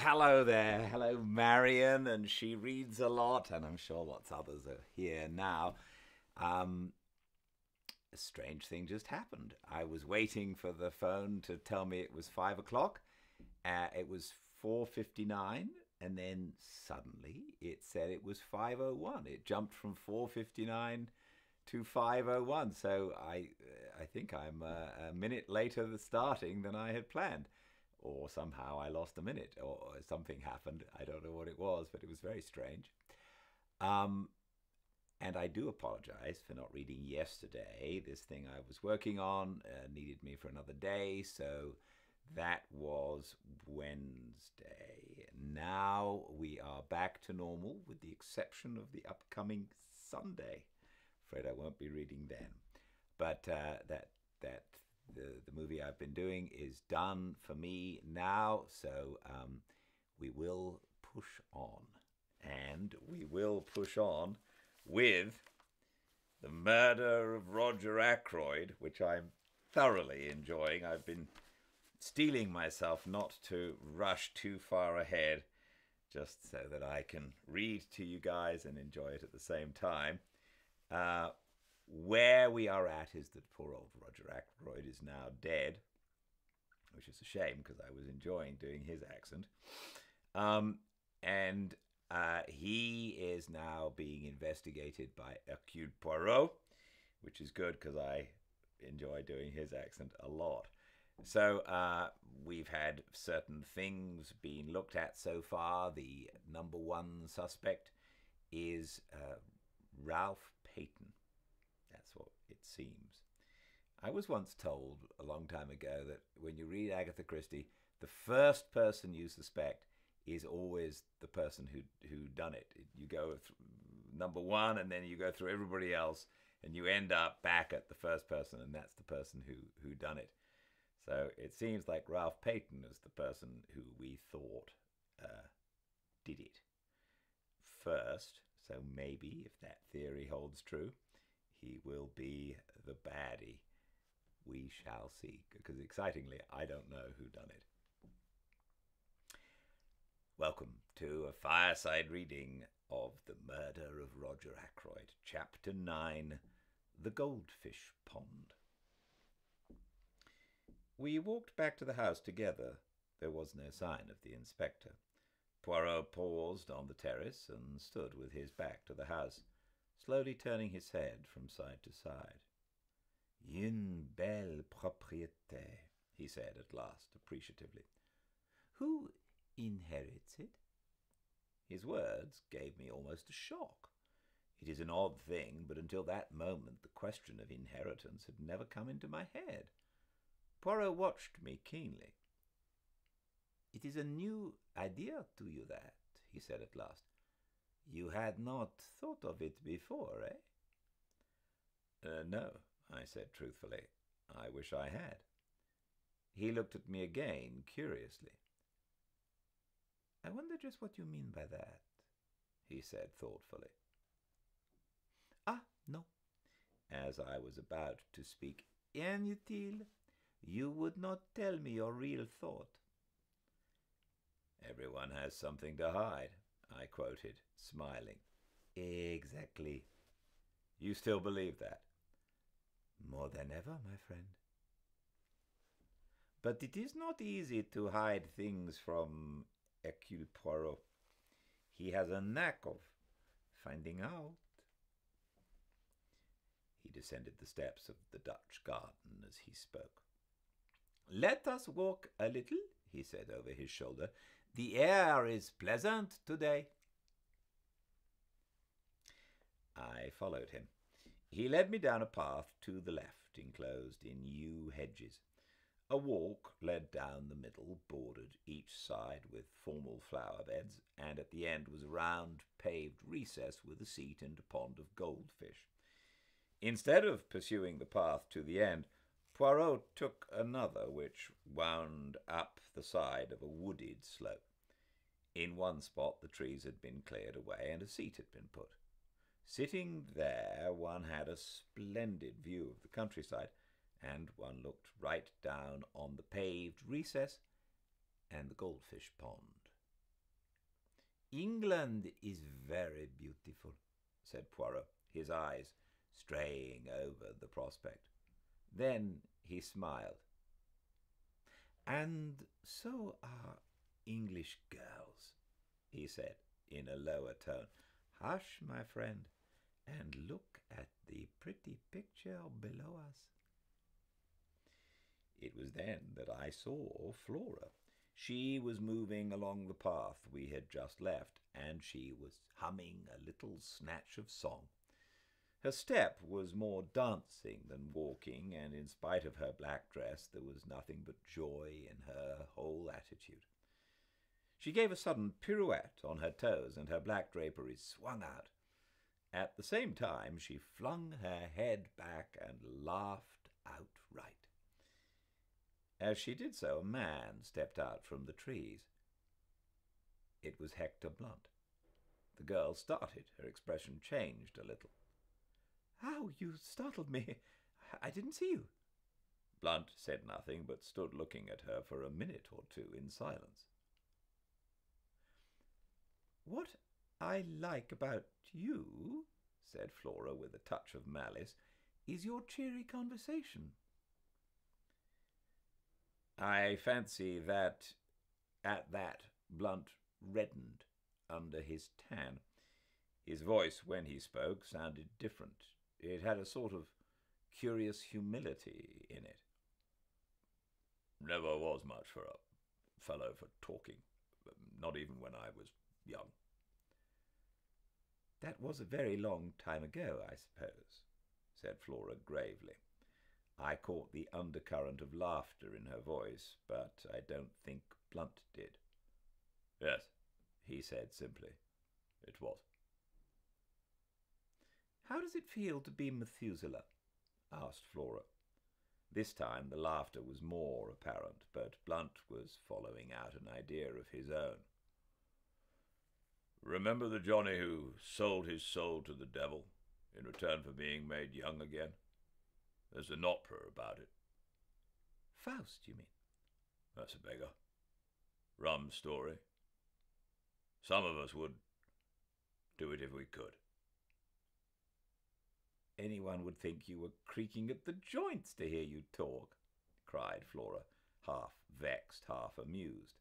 hello there. Hello, Marion, and she reads a lot, and I'm sure lots of others are here now. Um, a strange thing just happened. I was waiting for the phone to tell me it was 5 o'clock. It was 4:59, and then suddenly it said it was 5:01. It jumped from 4:59 to 5:01. So I think I'm a minute later than starting than I had planned. Or somehow I lost a minute, or something happened. I don't know what it was, but it was very strange. Um, and I do apologize for not reading yesterday. This thing I was working on needed me for another day, so that was Wednesday. Now we are back to normal, with the exception of the upcoming Sunday. Afraid I won't be reading then. But the movie I've been doing is done for me now, so we will push on. And we will push on with The Murder of Roger Ackroyd, which I'm thoroughly enjoying. I've been steeling myself not to rush too far ahead, just so that I can read to you guys and enjoy it at the same time. Where we are at is that poor old Roger Ackroyd is now dead, which is a shame because I was enjoying doing his accent. And he is now being investigated by Hercule Poirot, which is good because I enjoy doing his accent a lot. So we've had certain things being looked at so far. The number one suspect is Ralph Peyton. That's what it seems. I was once told a long time ago that when you read Agatha Christie, the first person you suspect is always the person who done it. You go number one, and then you go through everybody else, and you end up back at the first person, and that's the person who done it. So it seems like Ralph Peyton is the person who we thought did it first. So maybe, if that theory holds true, he will be the baddie. We shall see, because excitingly, I don't know who done it. Welcome to a fireside reading of The Murder of Roger Ackroyd, Chapter 9, The Goldfish Pond. We walked back to the house together. There was no sign of the inspector. Poirot paused on the terrace and stood with his back to the house, slowly turning his head from side to side. Une belle propriété, he said at last, appreciatively. Who inherits it? His words gave me almost a shock. It is an odd thing, but until that moment the question of inheritance had never come into my head. Poirot watched me keenly. It is a new idea to you, that, he said at last. You had not thought of it before, eh? No, I said truthfully. I wish I had. He looked at me again, curiously. I wonder just what you mean by that, he said thoughtfully. Ah, no. As I was about to speak, inutile, you would not tell me your real thought. Everyone has something to hide, I quoted, smiling. Exactly. You still believe that? More than ever, my friend. But it is not easy to hide things from Hercule Poirot. He has a knack of finding out. He descended the steps of the Dutch garden as he spoke. Let us walk a little, he said over his shoulder. The air is pleasant today. I followed him. He led me down a path to the left, enclosed in yew hedges. A walk led down the middle, bordered each side with formal flower beds, and at the end was a round, paved recess with a seat and a pond of goldfish. Instead of pursuing the path to the end, Poirot took another which wound up the side of a wooded slope. In one spot the trees had been cleared away and a seat had been put. Sitting there one had a splendid view of the countryside, and one looked right down on the paved recess and the goldfish pond. England is very beautiful, said Poirot, his eyes straying over the prospect. Then he smiled. And so are English girls, he said in a lower tone. Hush, my friend, and look at the pretty picture below us. It was then that I saw Flora. She was moving along the path we had just left, and she was humming a little snatch of song. Her step was more dancing than walking, and in spite of her black dress there was nothing but joy in her whole attitude. She gave a sudden pirouette on her toes, and her black draperies swung out. At the same time she flung her head back and laughed outright. As she did so, a man stepped out from the trees. It was Hector Blunt. The girl started. Her expression changed a little. "How you startled me! I didn't see you." Blunt said nothing, but stood looking at her for a minute or two in silence. "What I like about you," said Flora with a touch of malice, "is your cheery conversation." I fancy that at that Blunt reddened under his tan. His voice, when he spoke, sounded different. It had a sort of curious humility in it. "Never was much for a fellow for talking, not even when I was young." "That was a very long time ago, I suppose," said Flora gravely. I caught the undercurrent of laughter in her voice, but I don't think Blunt did. "Yes," he said simply. "It was." "How does it feel to be Methuselah?" asked Flora. This time the laughter was more apparent, but Blunt was following out an idea of his own. "Remember the Johnny who sold his soul to the devil in return for being made young again? There's an opera about it." "Faust, you mean?" "That's a beggar. Rum story. Some of us would do it if we could." "Anyone would think you were creaking at the joints to hear you talk," cried Flora, half vexed, half amused.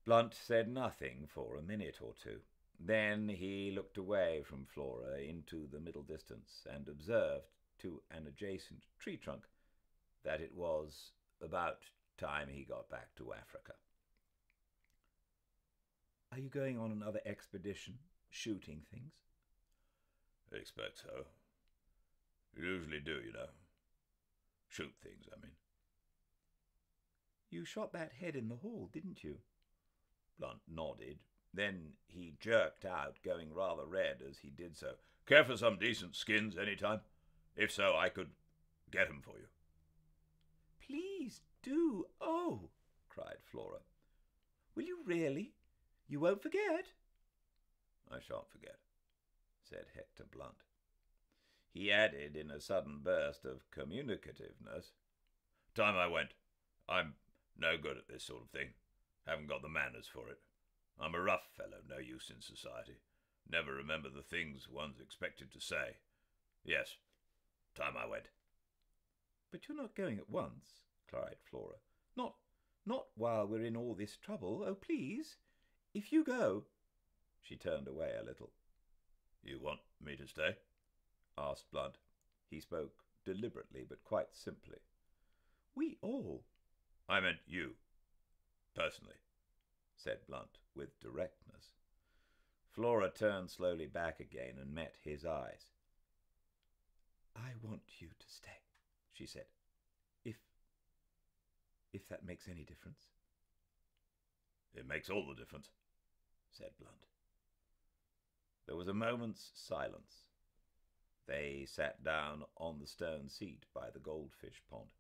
Blunt said nothing for a minute or two. Then he looked away from Flora into the middle distance and observed to an adjacent tree trunk that it was about time he got back to Africa. "Are you going on another expedition, shooting things?" "I expect so. Usually do, you know. Shoot things, I mean." "You shot that head in the hall, didn't you?" Blunt nodded. Then he jerked out, going rather red as he did so. "Care for some decent skins any time? If so, I could get 'em for you." "Please do. Oh!" cried Flora. "Will you really? You won't forget?" "I shan't forget," said Hector Blunt. He added in a sudden burst of communicativeness, "Time I went. I'm no good at this sort of thing. Haven't got the manners for it. I'm a rough fellow, no use in society. Never remember the things one's expected to say. Yes, time I went." "But you're not going at once," cried Flora. Not while we're in all this trouble. Oh, please, if you go—" She turned away a little. "You want me to stay?" asked Blunt. He spoke deliberately, but quite simply. "We all—" "I meant you, personally," said Blunt with directness. Flora turned slowly back again and met his eyes. "I want you to stay," she said, if that makes any difference." "It makes all the difference," said Blunt. There was a moment's silence. They sat down on the stone seat by the goldfish pond.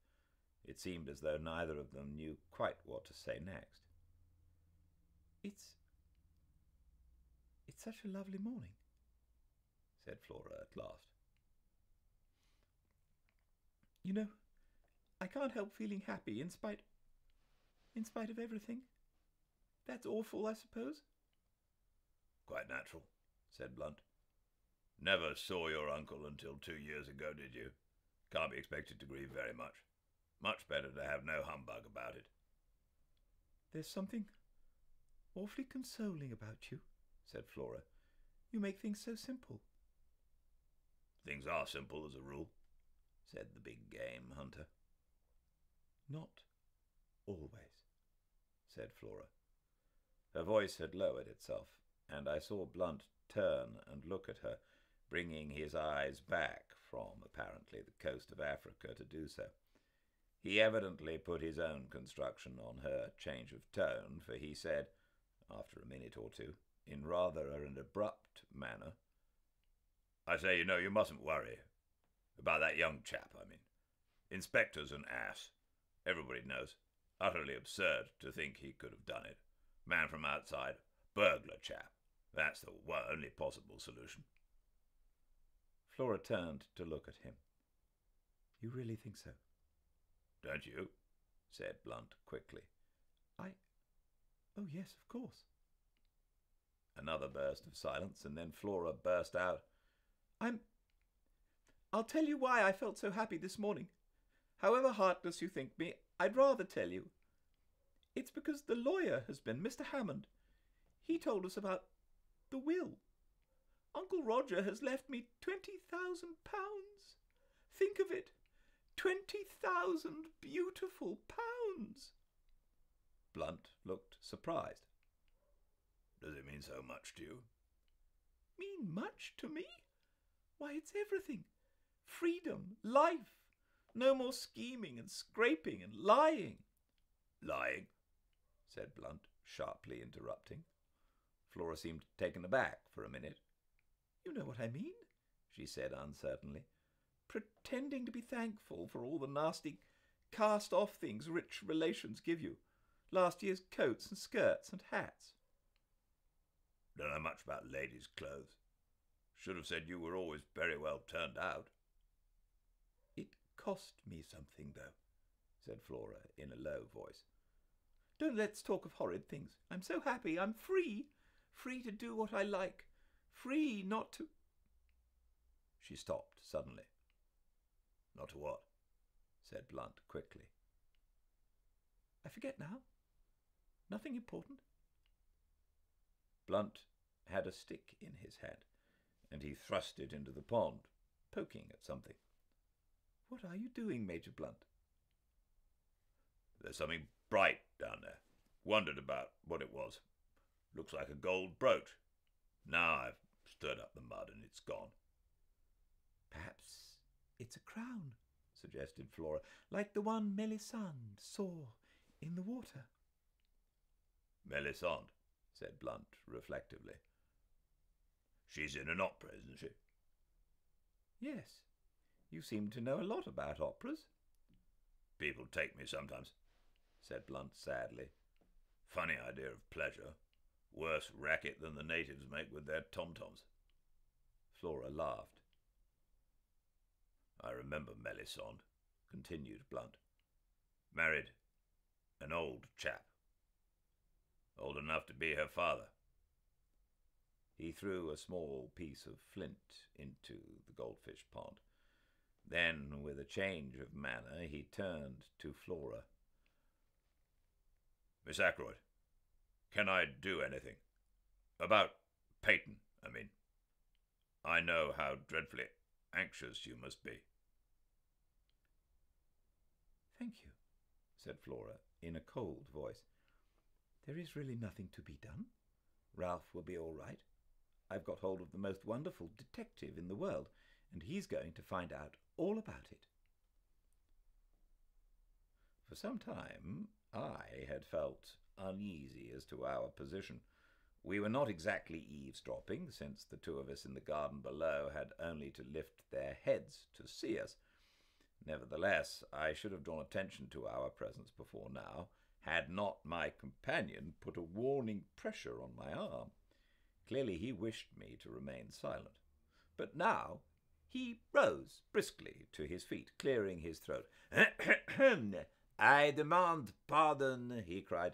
It seemed as though neither of them knew quite what to say next. It's such a lovely morning," said Flora at last. "You know, I can't help feeling happy in spite of everything. That's awful, I suppose." Quite natural, said Blunt. Never saw your uncle until 2 years ago, did you? Can't be expected to grieve very much. Much better to have no humbug about it. There's something awfully consoling about you, said Flora. You make things so simple. Things are simple as a rule, said the big game hunter. Not always, said Flora. Her voice had lowered itself, and I saw Blunt turn and look at her, bringing his eyes back from, apparently, the coast of Africa to do so. He evidently put his own construction on her change of tone, for he said, after a minute or two, in rather an abrupt manner, I say, you mustn't worry. About that young chap, I mean. Inspector's an ass. Everybody knows. Utterly absurd to think he could have done it. Man from outside. Burglar chap. That's the only possible solution. Flora turned to look at him. You really think so? Don't you? Said Blunt quickly. Oh, yes, of course. Another burst of silence, and then Flora burst out. I'll tell you why I felt so happy this morning. However heartless you think me, I'd rather tell you. It's because the lawyer has been, Mr. Hammond. He told us about the will. Uncle Roger has left me £20,000. Think of it. 20,000 beautiful pounds. Blunt looked surprised. Does it mean so much to you? Mean much to me? Why, it's everything. Freedom, life. No more scheming and scraping and lying. Lying? Said Blunt, sharply interrupting. Flora seemed taken aback for a minute. You know what I mean, she said uncertainly. Pretending to be thankful for all the nasty cast-off things rich relations give you. Last year's coats and skirts and hats. Don't know much about ladies' clothes. Should have said you were always very well turned out. It cost me something, though, said Flora in a low voice. Don't let's talk of horrid things. I'm so happy. I'm free. Free to do what I like. Free not to... She stopped suddenly. Not to what? Said Blunt quickly. I forget now. Nothing important. Blunt had a stick in his hand, and he thrust it into the pond, poking at something. What are you doing, Major Blunt? There's something bright down there. Wondered about what it was. Looks like a gold brooch. Now I've stirred up the mud and it's gone. Perhaps it's a crown, suggested Flora, like the one Melisande saw in the water. Melisande, said Blunt reflectively. She's in an opera, isn't she? Yes. You seem to know a lot about operas. People take me sometimes, said Blunt sadly. Funny idea of pleasure. Worse racket than the natives make with their tom-toms. Flora laughed. I remember Melisande, continued Blunt. Married an old chap. Old enough to be her father. He threw a small piece of flint into the goldfish pond. Then, with a change of manner, he turned to Flora. Miss Ackroyd, can I do anything? About Peyton, I mean. I know how dreadfully anxious you must be. Thank you, said Flora in a cold voice. There is really nothing to be done. Ralph will be all right. I've got hold of the most wonderful detective in the world, and he's going to find out all about it. For some time, I had felt uneasy as to our position. We were not exactly eavesdropping, since the two of us in the garden below had only to lift their heads to see us. Nevertheless, I should have drawn attention to our presence before now, had not my companion put a warning pressure on my arm. Clearly he wished me to remain silent. But now he rose briskly to his feet, clearing his throat. I demand pardon, he cried.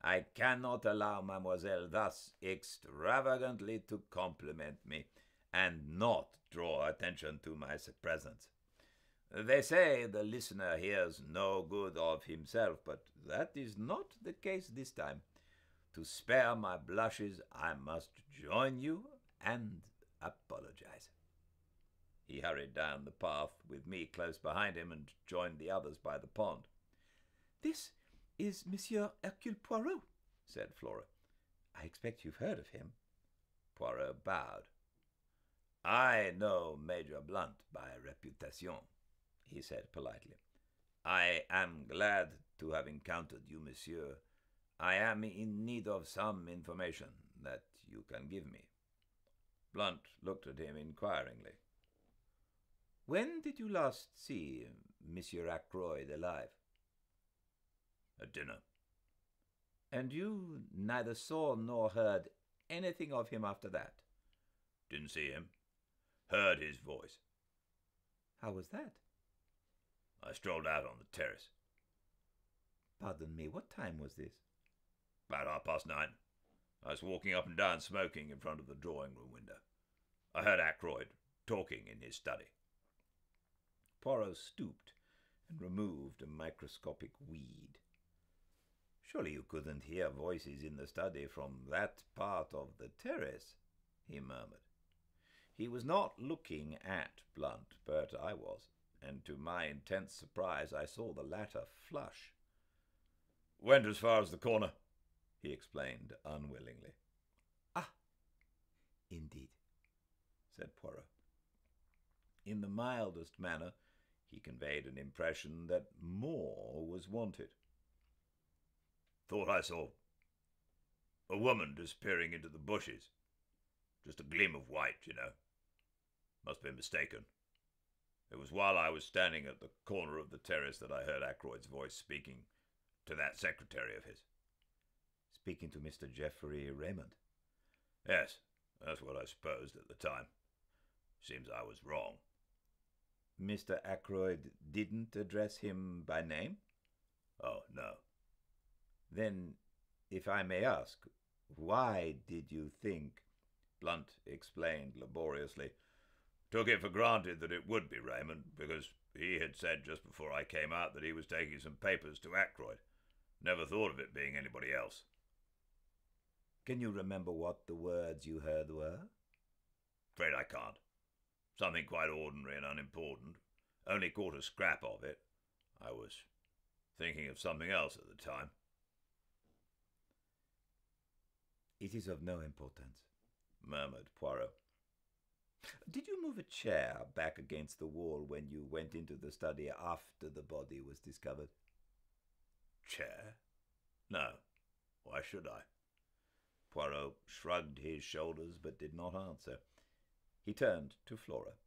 I cannot allow mademoiselle thus extravagantly to compliment me and not draw attention to my presence. They say the listener hears no good of himself, but that is not the case this time. To spare my blushes, I must join you and apologize. He hurried down the path with me close behind him and joined the others by the pond. "This is Monsieur Hercule Poirot," said Flora. "I expect you've heard of him." Poirot bowed. "I know Major Blunt by reputation," he said politely. "I am glad to have encountered you, monsieur. I am in need of some information that you can give me." Blunt looked at him inquiringly. "When did you last see Monsieur Ackroyd alive?" "At dinner." "And you neither saw nor heard anything of him after that?" "Didn't see him. Heard his voice." "How was that?" "I strolled out on the terrace." "Pardon me, what time was this?" "About 9:30. I was walking up and down smoking in front of the drawing-room window. I heard Ackroyd talking in his study." Poirot stooped and removed a microscopic weed. "Surely you couldn't hear voices in the study from that part of the terrace," he murmured. He was not looking at Blunt, but I was, and to my intense surprise I saw the latter flush. "Went as far as the corner," he explained unwillingly. "Ah, indeed," said Poirot. In the mildest manner, he conveyed an impression that more was wanted. "Thought I saw a woman disappearing into the bushes. Just a gleam of white, you know. Must be mistaken. It was while I was standing at the corner of the terrace that I heard Ackroyd's voice speaking to that secretary of his." "Speaking to Mr. Geoffrey Raymond?" "Yes, that's what I supposed at the time. Seems I was wrong." "Mr. Ackroyd didn't address him by name?" "Oh, no." "Then, if I may ask, why did you think—" Blunt explained laboriously. "Took it for granted that it would be Raymond, because he had said just before I came out that he was taking some papers to Ackroyd. Never thought of it being anybody else." "Can you remember what the words you heard were?" "Afraid I can't. Something quite ordinary and unimportant. Only caught a scrap of it. I was thinking of something else at the time." "It is of no importance," murmured Poirot. "Did you move a chair back against the wall when you went into the study after the body was discovered?" "Chair? No. Why should I?" Poirot shrugged his shoulders but did not answer. He turned to Flora.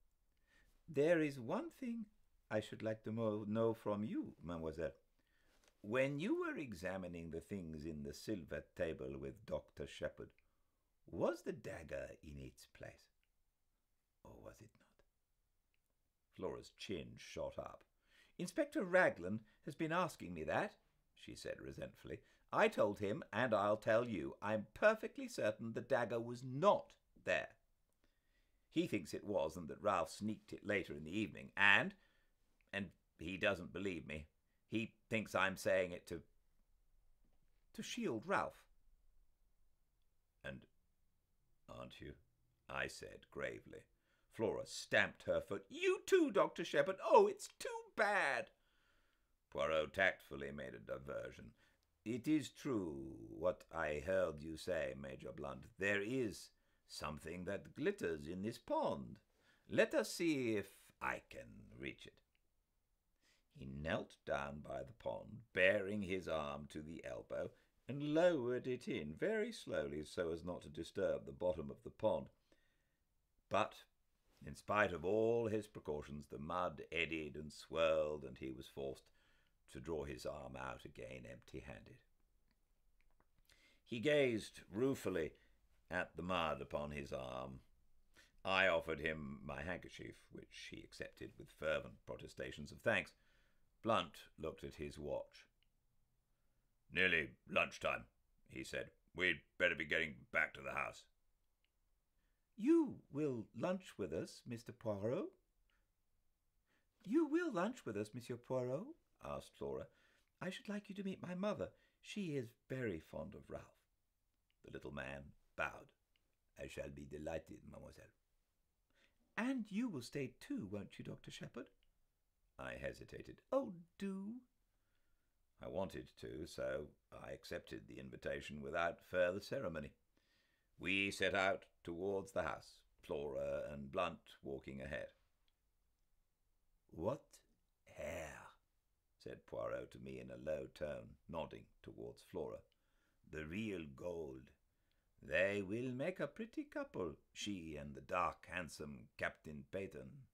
"There is one thing I should like to know from you, mademoiselle. When you were examining the things in the silver table with Dr. Shepherd, was the dagger in its place, or was it not?" Flora's chin shot up. "Inspector Raglan has been asking me that," she said resentfully. "I told him, and I'll tell you, I'm perfectly certain the dagger was not there. He thinks it was, and that Ralph sneaked it later in the evening, and he doesn't believe me. He thinks I'm saying it to shield Ralph." "And aren't you?" I said gravely. Flora stamped her foot. "You too, Dr. Shepherd. Oh, it's too bad." Poirot tactfully made a diversion. "It is true what I heard you say, Major Blunt. There is something that glitters in this pond. Let us see if I can reach it." He knelt down by the pond, baring his arm to the elbow, and lowered it in very slowly so as not to disturb the bottom of the pond. But, in spite of all his precautions, the mud eddied and swirled, and he was forced to draw his arm out again empty-handed. He gazed ruefully at the mud upon his arm. I offered him my handkerchief, which he accepted with fervent protestations of thanks. Blunt looked at his watch. "Nearly lunchtime," he said. "We'd better be getting back to the house." "You will lunch with us, Mr. Poirot?" "You will lunch with us, Monsieur Poirot?" asked Flora. "I should like you to meet my mother. She is very fond of Ralph." The little man bowed. "I shall be delighted, mademoiselle." "And you will stay too, won't you, Dr. Shepherd?" I hesitated. "Oh, do." I wanted to, so I accepted the invitation without further ceremony. We set out towards the house, Flora and Blunt walking ahead. "What hair!" said Poirot to me in a low tone, nodding towards Flora. "The real gold. They will make a pretty couple, she and the dark, handsome Captain Peyton.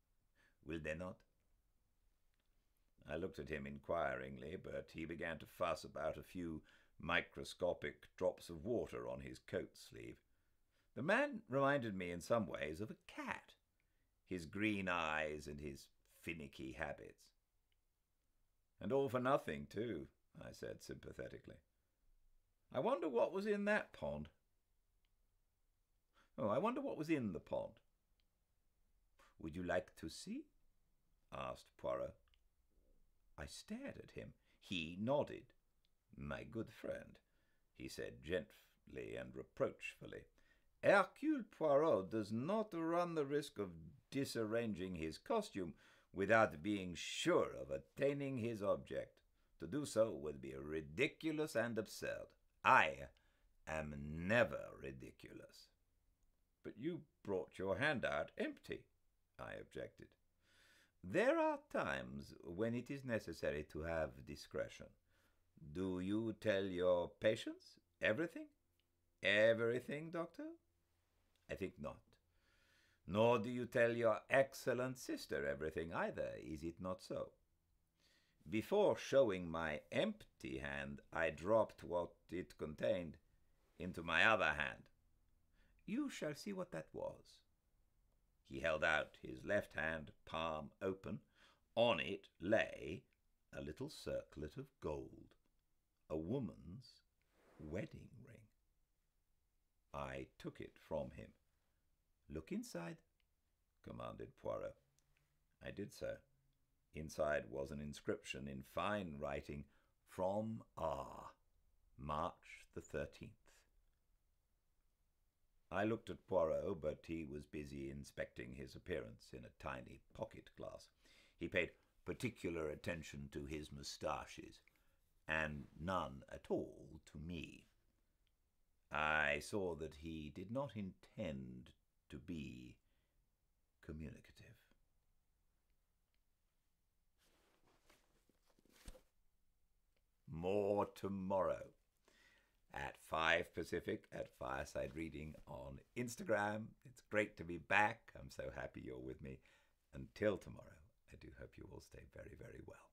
Will they not?" I looked at him inquiringly, but he began to fuss about a few microscopic drops of water on his coat sleeve. The man reminded me in some ways of a cat, his green eyes and his finicky habits. "And all for nothing, too," I said sympathetically. "I wonder what was in that pond." "Oh, I wonder what was in the pond." "Would you like to see?" asked Poirot. I stared at him. He nodded. "My good friend," he said gently and reproachfully, "Hercule Poirot does not run the risk of disarranging his costume without being sure of attaining his object. To do so would be ridiculous and absurd. I am never ridiculous." "But you brought your hand out empty," I objected. "There are times when it is necessary to have discretion. Do you tell your patients everything?" "Everything, Doctor?" "I think not. Nor do you tell your excellent sister everything either, is it not so?" Before showing my empty hand, I dropped what it contained into my other hand. "You shall see what that was." He held out his left hand, palm open. On it lay a little circlet of gold, a woman's wedding ring. I took it from him. "Look inside," commanded Poirot. I did so. Inside was an inscription in fine writing, "From R, March the 13th. I looked at Poirot, but he was busy inspecting his appearance in a tiny pocket glass. He paid particular attention to his moustaches, and none at all to me. I saw that he did not intend to be communicative. More tomorrow at 5 Pacific at Fireside Reading on Instagram. It's great to be back. I'm so happy you're with me. Until tomorrow, I do hope you all stay very, very well.